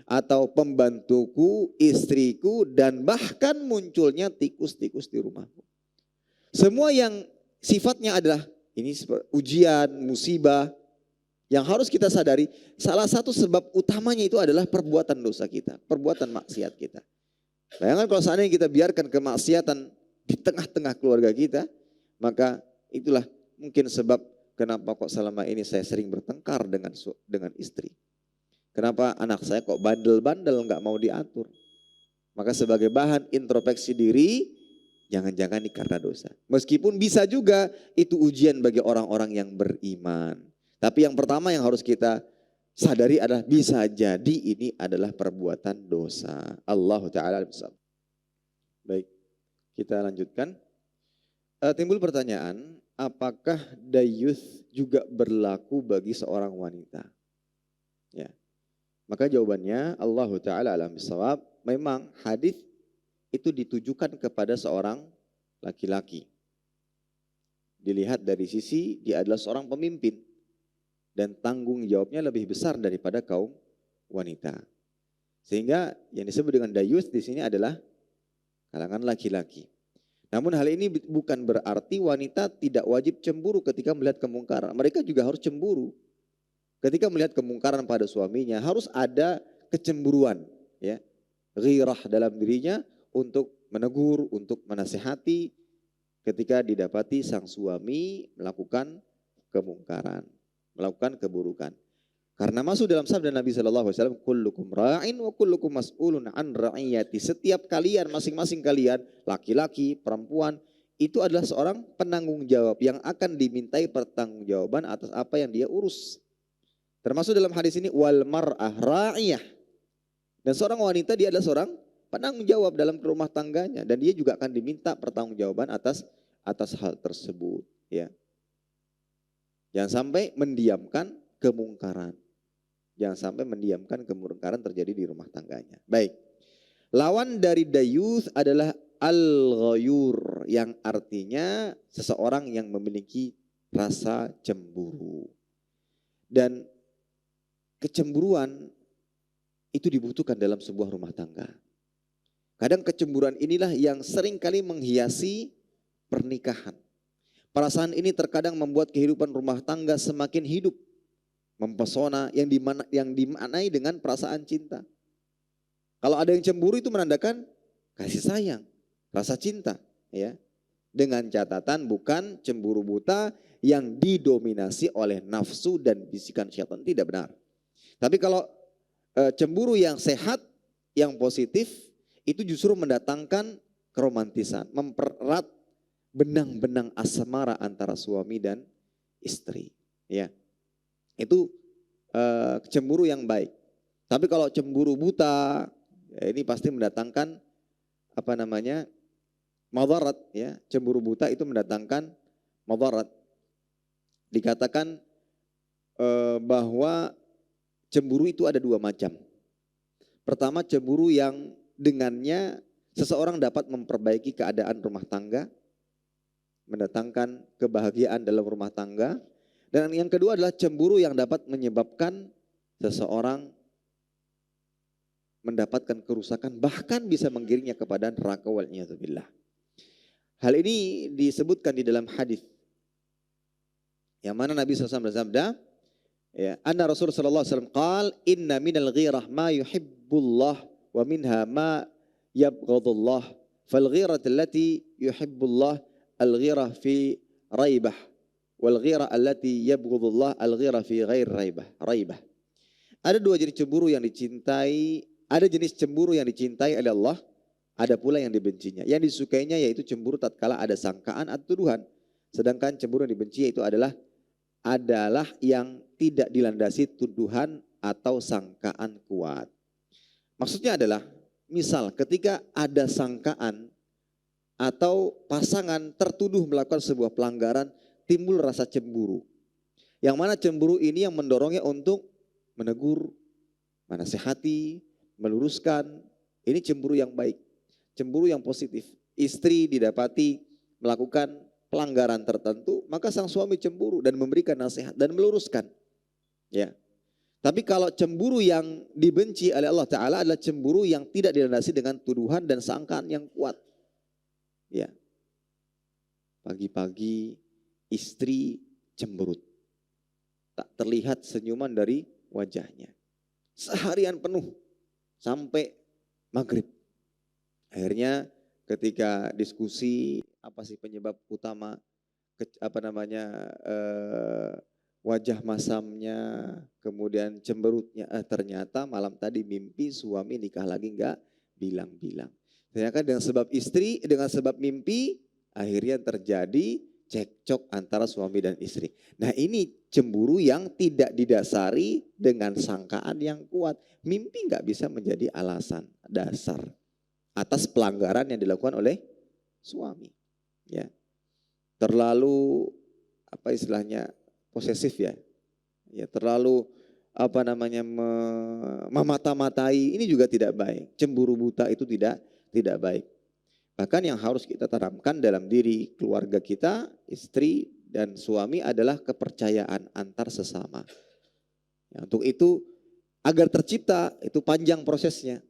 atau pembantuku, istriku, dan bahkan munculnya tikus-tikus di rumahku. Semua yang sifatnya adalah ini ujian, musibah, yang harus kita sadari, salah satu sebab utamanya itu adalah perbuatan dosa kita, perbuatan maksiat kita. Bayangkan kalau seandainya kita biarkan kemaksiatan di tengah-tengah keluarga kita, maka itulah mungkin sebab kenapa kok selama ini saya sering bertengkar dengan istri. Kenapa anak saya kok bandel-bandel nggak mau diatur. Maka sebagai bahan introspeksi diri, jangan-jangan ini karena dosa. Meskipun bisa juga itu ujian bagi orang-orang yang beriman. Tapi yang pertama yang harus kita sadari adalah bisa jadi ini adalah perbuatan dosa. Allah Ta'ala. Baik, kita lanjutkan. Timbul pertanyaan, apakah dayuth juga berlaku bagi seorang wanita? Ya. Maka jawabannya Allah Ta'ala alam bisawab, memang hadis itu ditujukan kepada seorang laki-laki. Dilihat dari sisi dia adalah seorang pemimpin dan tanggung jawabnya lebih besar daripada kaum wanita. Sehingga yang disebut dengan dayuth di sini adalah kalangan laki-laki. Namun hal ini bukan berarti wanita tidak wajib cemburu ketika melihat kemungkaran. Mereka juga harus cemburu. Ketika melihat kemungkaran pada suaminya harus ada kecemburuan, ya. Ghirah dalam dirinya untuk menegur, untuk menasihati ketika didapati sang suami melakukan kemungkaran, melakukan keburukan. Karena masuk dalam sabda Nabi SAW, kullukum ra'in wa kullukum mas'ulun an ra'iyati. Setiap kalian, masing-masing kalian, laki-laki, perempuan, itu adalah seorang penanggung jawab yang akan dimintai pertanggungjawaban atas apa yang dia urus. Termasuk dalam hadis ini, wal mar'ah ra'iyah. Dan seorang wanita dia adalah seorang penanggung jawab dalam rumah tangganya. Dan dia juga akan diminta pertanggungjawaban atas hal tersebut. Ya. Jangan sampai mendiamkan kemungkaran. Jangan sampai mendiamkan kemungkaran terjadi di rumah tangganya. Baik. Lawan dari dayuth adalah al-ghayur, yang artinya seseorang yang memiliki rasa cemburu. Dan kecemburuan itu dibutuhkan dalam sebuah rumah tangga. Kadang kecemburuan inilah yang seringkali menghiasi pernikahan. Perasaan ini terkadang membuat kehidupan rumah tangga semakin hidup, mempesona, yang dimaknai dengan perasaan cinta. Kalau ada yang cemburu itu menandakan kasih sayang, rasa cinta, ya. Dengan catatan bukan cemburu buta yang didominasi oleh nafsu dan bisikan syaitan, tidak benar. Tapi kalau cemburu yang sehat, yang positif, itu justru mendatangkan keromantisan, mempererat benang-benang asmara antara suami dan istri, ya. Itu cemburu yang baik. Tapi kalau cemburu buta, ya ini pasti mendatangkan madarat, ya. Cemburu buta itu mendatangkan madarat. Dikatakan bahwa cemburu itu ada dua macam. Pertama, cemburu yang dengannya seseorang dapat memperbaiki keadaan rumah tangga, mendatangkan kebahagiaan dalam rumah tangga. Dan yang kedua adalah cemburu yang dapat menyebabkan seseorang mendapatkan kerusakan, bahkan bisa menggiringnya kepada neraka wal iyadzubillah. Hal ini disebutkan di dalam hadis yang mana Nabi SAW bersabda, Ya, anna Rasul sallallahu alaihi wasallam qala inna minal ghirah ma yuhibbullah wa minha ma yabghadullah. Fal ghirah allati yuhibbullah al-ghirah fi raibah wal ghirah allati yabghadullah al-ghirah fi ghair raibah. Ada dua jenis cemburu yang dicintai, ada jenis cemburu yang dicintai oleh Allah, ada pula yang dibencinya. Yang disukainya yaitu cemburu tatkala ada sangkaan atau tuduhan. Sedangkan cemburu yang dibenci itu adalah yang tidak dilandasi tuduhan atau sangkaan kuat. Maksudnya adalah, misal ketika ada sangkaan atau pasangan tertuduh melakukan sebuah pelanggaran, timbul rasa cemburu. Yang mana cemburu ini yang mendorongnya untuk menegur, menasihati, meluruskan. Ini cemburu yang baik, cemburu yang positif. Istri didapati melakukan pelanggaran tertentu, maka sang suami cemburu dan memberikan nasihat dan meluruskan. Ya. Tapi kalau cemburu yang dibenci oleh Allah Ta'ala adalah cemburu yang tidak dilandasi dengan tuduhan dan sangkaan yang kuat. Ya. Pagi-pagi istri cemberut, tak terlihat senyuman dari wajahnya. Seharian penuh sampai maghrib. Akhirnya ketika diskusi apa sih penyebab utama wajah masamnya, kemudian cemberutnya, ternyata malam tadi mimpi suami nikah lagi enggak bilang-bilang. Ternyata dengan sebab mimpi akhirnya terjadi cekcok antara suami dan istri. Nah, ini cemburu yang tidak didasari dengan sangkaan yang kuat. Mimpi enggak bisa menjadi alasan dasar atas pelanggaran yang dilakukan oleh suami. Ya. Terlalu posesif ya. Ya, terlalu memata-matai, ini juga tidak baik. Cemburu buta itu tidak baik. Bahkan yang harus kita tanamkan dalam diri keluarga kita, istri dan suami adalah kepercayaan antar sesama. Ya, untuk itu agar tercipta itu panjang prosesnya.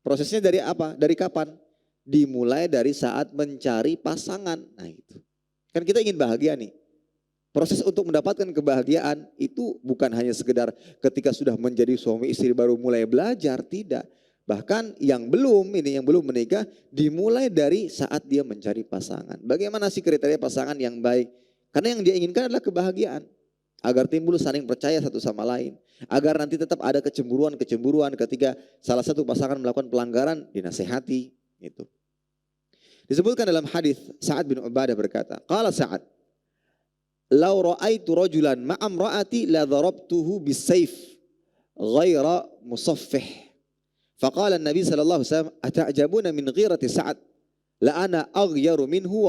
Prosesnya dari apa? Dari kapan? Dimulai dari saat mencari pasangan. Nah itu. Kan kita ingin bahagia nih. Proses untuk mendapatkan kebahagiaan itu bukan hanya sekedar ketika sudah menjadi suami istri baru mulai belajar, tidak. Bahkan yang belum menikah dimulai dari saat dia mencari pasangan. Bagaimana sih kriteria pasangan yang baik? Karena yang dia inginkan adalah kebahagiaan. Agar timbul saling percaya satu sama lain. Agar nanti tetap ada kecemburuan ketika salah satu pasangan melakukan pelanggaran, dinasehati. Gitu. Disebutkan dalam hadis Sa'ad bin Ubadah berkata, qala Sa'ad, "Lau ra'aitu rajulan ma'amra'ati la dharabtuhu bis-sayf ghaira musaffih." Faqala Nabi sallallahu alaihi wasallam, "Ata'jabuna min ghirati Sa'ad? La ana aghyaru minhu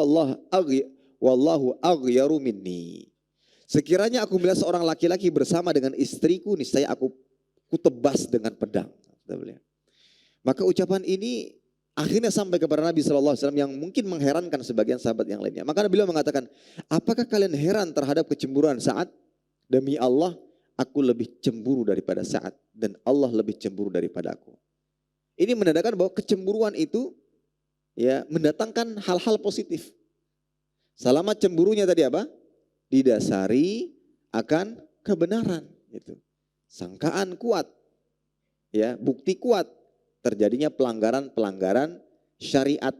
wallahu aghyaru minni." Sekiranya aku melihat seorang laki-laki bersama dengan istriku, niscaya aku tebas dengan pedang. Maka ucapan ini akhirnya sampai kepada Nabi sallallahu alaihi wasallam yang mungkin mengherankan sebagian sahabat yang lainnya. Maka beliau mengatakan, "Apakah kalian heran terhadap kecemburuan Sa'ad? Demi Allah, aku lebih cemburu daripada Sa'ad dan Allah lebih cemburu daripada aku." Ini menandakan bahwa kecemburuan itu ya mendatangkan hal-hal positif. Selama cemburunya tadi apa? Didasari akan kebenaran, gitu. Sangkaan kuat, ya, bukti kuat terjadinya pelanggaran syariat.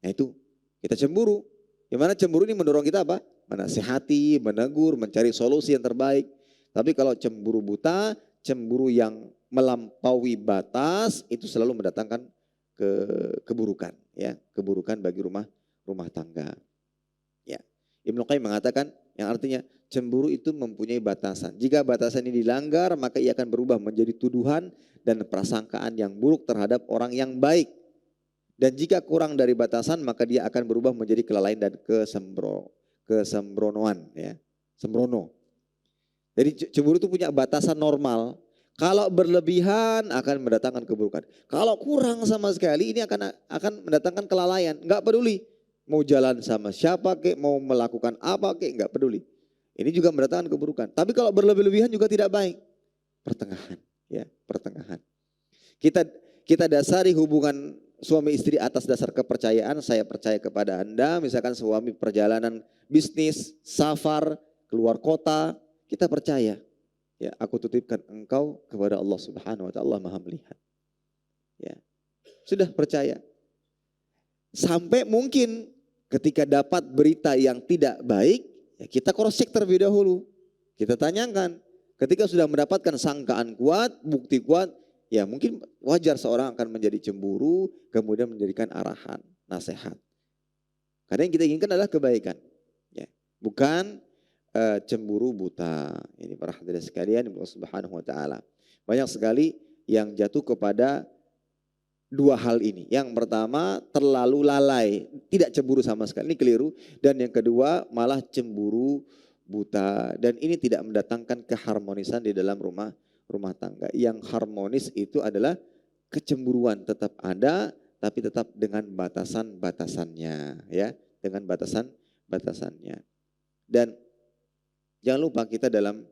Nah itu kita cemburu. Gimana cemburu ini mendorong kita apa? Menasihati, menegur, mencari solusi yang terbaik. Tapi kalau cemburu buta, cemburu yang melampaui batas itu selalu mendatangkan keburukan, ya, keburukan bagi rumah tangga. Ya. Ibnu Qayyim mengatakan yang artinya cemburu itu mempunyai batasan. Jika batasan ini dilanggar, maka ia akan berubah menjadi tuduhan dan prasangkaan yang buruk terhadap orang yang baik. Dan jika kurang dari batasan, maka dia akan berubah menjadi kelalaian dan kesembronoan, ya. Sembrono. Jadi cemburu itu punya batasan normal. Kalau berlebihan akan mendatangkan keburukan. Kalau kurang sama sekali ini akan mendatangkan kelalaian. Enggak peduli mau jalan sama siapa kek, mau melakukan apa kek, enggak peduli. Ini juga mendatangkan keburukan. Tapi kalau berlebih-lebihan juga tidak baik. Pertengahan, ya, pertengahan. Kita dasari hubungan suami istri atas dasar kepercayaan. Saya percaya kepada Anda, misalkan suami perjalanan bisnis, safar, keluar kota, kita percaya. Ya, aku titipkan engkau kepada Allah Subhanahu wa taala, Allah Maha melihat. Ya. Sudah percaya. Sampai mungkin ketika dapat berita yang tidak baik, ya kita cross check terlebih dahulu. Kita tanyakan. Ketika sudah mendapatkan sangkaan kuat, bukti kuat, ya mungkin wajar seorang akan menjadi cemburu, kemudian menjadikan arahan, nasihat. Karena yang kita inginkan adalah kebaikan. Ya. Bukan cemburu buta. Ini para hadirin sekalian, Allah Subhanahu wa taala. Banyak sekali yang jatuh kepada dua hal ini. Yang pertama terlalu lalai, tidak cemburu sama sekali, ini keliru. Dan yang kedua malah cemburu buta. Dan ini tidak mendatangkan keharmonisan di dalam rumah tangga. Yang harmonis itu adalah kecemburuan tetap ada, tapi tetap dengan batasan-batasannya, ya, dengan batasan-batasannya. Dan jangan lupa kita dalam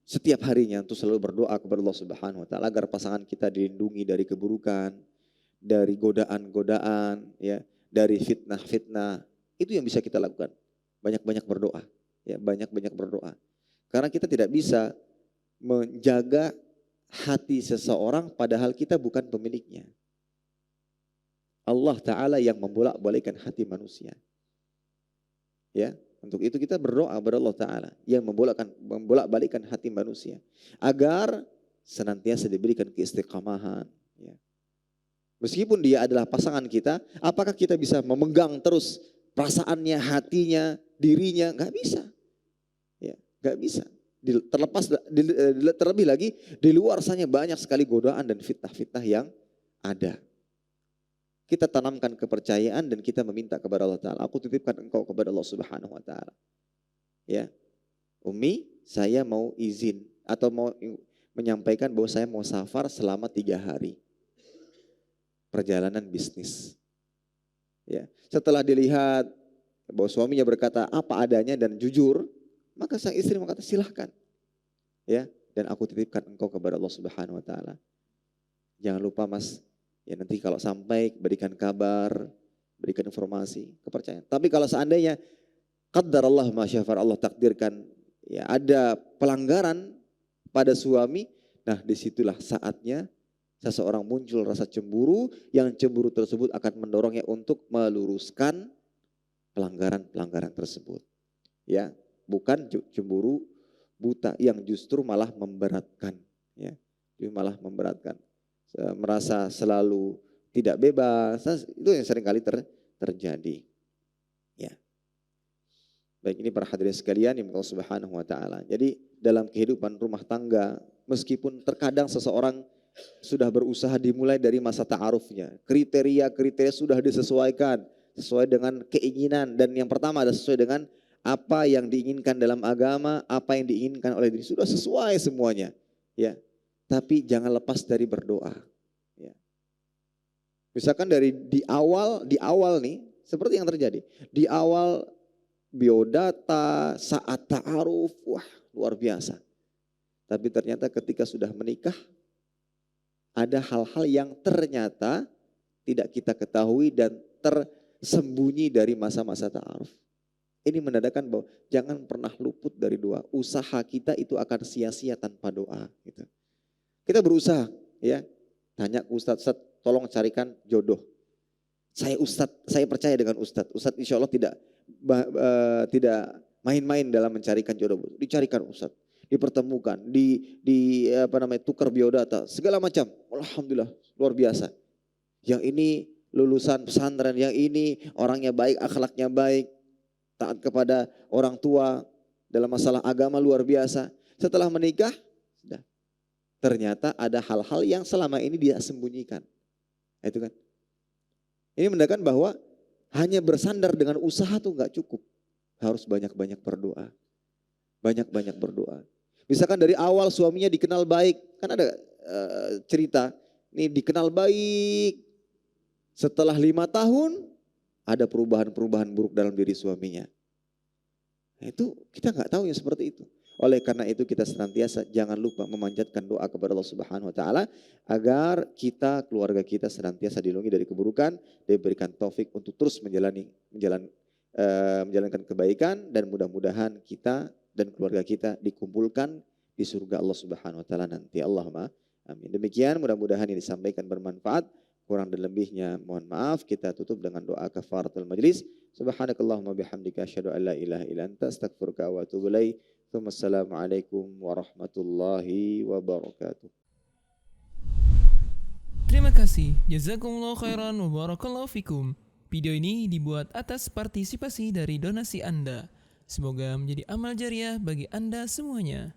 setiap harinya untuk selalu berdoa kepada Allah Subhanahu wa taala agar pasangan kita dilindungi dari keburukan, dari godaan-godaan, ya, dari fitnah-fitnah. Itu yang bisa kita lakukan. Banyak-banyak berdoa, ya, banyak-banyak berdoa. Karena kita tidak bisa menjaga hati seseorang padahal kita bukan pemiliknya. Allah Ta'ala yang membolak-balikkan hati manusia. Ya, untuk itu kita berdoa kepada Allah Ta'ala yang membolak-balikkan hati manusia agar senantiasa diberikan keistiqamahan. Ya. Meskipun dia adalah pasangan kita, apakah kita bisa memegang terus perasaannya, hatinya, dirinya? Gak bisa. Ya, gak bisa. Terlebih lagi di luar sana banyak sekali godaan dan fitnah-fitnah yang ada. Kita tanamkan kepercayaan dan kita meminta kepada Allah Ta'ala. Aku titipkan engkau kepada Allah Subhanahu wa Ta'ala. Ya, Umi, saya mau izin atau mau menyampaikan bahwa saya mau safar selama 3 hari. Perjalanan bisnis. Ya, setelah dilihat bahwa suaminya berkata apa adanya dan jujur, maka sang istri berkata silahkan. Ya, dan aku titipkan engkau kepada Allah Subhanahu wa Ta'ala. Jangan lupa Mas, ya nanti kalau sampai berikan kabar, berikan informasi, kepercayaan. Tapi kalau seandainya qaddarallah ma syafar, Allah takdirkan ya ada pelanggaran pada suami, nah disitulah saatnya seseorang muncul rasa cemburu, yang cemburu tersebut akan mendorongnya untuk meluruskan pelanggaran-pelanggaran tersebut. Ya, bukan cemburu buta yang justru malah memberatkan, ya, malah memberatkan. Merasa selalu tidak bebas, itu yang seringkali terjadi. Ya. Baik, ini para hadirin sekalian yang Allah Subhanahu wa Ta'ala. Jadi dalam kehidupan rumah tangga, meskipun terkadang seseorang sudah berusaha dimulai dari masa ta'arufnya, kriteria-kriteria sudah disesuaikan sesuai dengan keinginan, dan yang pertama adalah sesuai dengan apa yang diinginkan dalam agama, apa yang diinginkan oleh diri, sudah sesuai semuanya, ya. Tapi jangan lepas dari berdoa. Ya. Misalkan dari di awal nih, seperti yang terjadi. Di awal biodata, saat ta'aruf, wah luar biasa. Tapi ternyata ketika sudah menikah, ada hal-hal yang ternyata tidak kita ketahui dan tersembunyi dari masa-masa ta'aruf. Ini menandakan bahwa jangan pernah luput dari doa. Usaha kita itu akan sia-sia tanpa doa. Gitu. Kita berusaha, ya, tanya ke Ustadz, tolong carikan jodoh. Saya percaya dengan Ustadz. Ustadz insya Allah tidak main-main dalam mencarikan jodoh. Dicarikan Ustadz, dipertemukan, tukar biodata, segala macam. Alhamdulillah, luar biasa. Yang ini lulusan pesantren, yang ini orangnya baik, akhlaknya baik, taat kepada orang tua, dalam masalah agama luar biasa. Setelah menikah, ternyata ada hal-hal yang selama ini dia sembunyikan. Itu kan. Ini menandakan bahwa hanya bersandar dengan usaha tuh gak cukup. Harus banyak-banyak berdoa. Banyak-banyak berdoa. Misalkan dari awal suaminya dikenal baik. Kan ada cerita. Ini dikenal baik. Setelah 5 tahun ada perubahan-perubahan buruk dalam diri suaminya. Nah, itu kita gak tahu yang seperti itu. Oleh karena itu kita senantiasa jangan lupa memanjatkan doa kepada Allah Subhanahu wa Ta'ala agar kita, keluarga kita senantiasa dilindungi dari keburukan, diberikan taufik untuk terus menjalankan kebaikan, dan mudah-mudahan kita dan keluarga kita dikumpulkan di surga Allah Subhanahu wa taala nanti. Allahumma amin. Demikian mudah-mudahan yang disampaikan bermanfaat. Kurang dan lebihnya mohon maaf. Kita tutup dengan doa kafaratul majlis. Subhanakallahumma bihamdika asyhadu an la ilaha illa anta astaghfiruka wa atubu ilaik. Wassalamualaikum warahmatullahi wabarakatuh. Terima kasih. Jazakumullah khairan wa barakallahu fikum. Video ini dibuat atas partisipasi dari donasi Anda. Semoga menjadi amal jariah bagi Anda semuanya.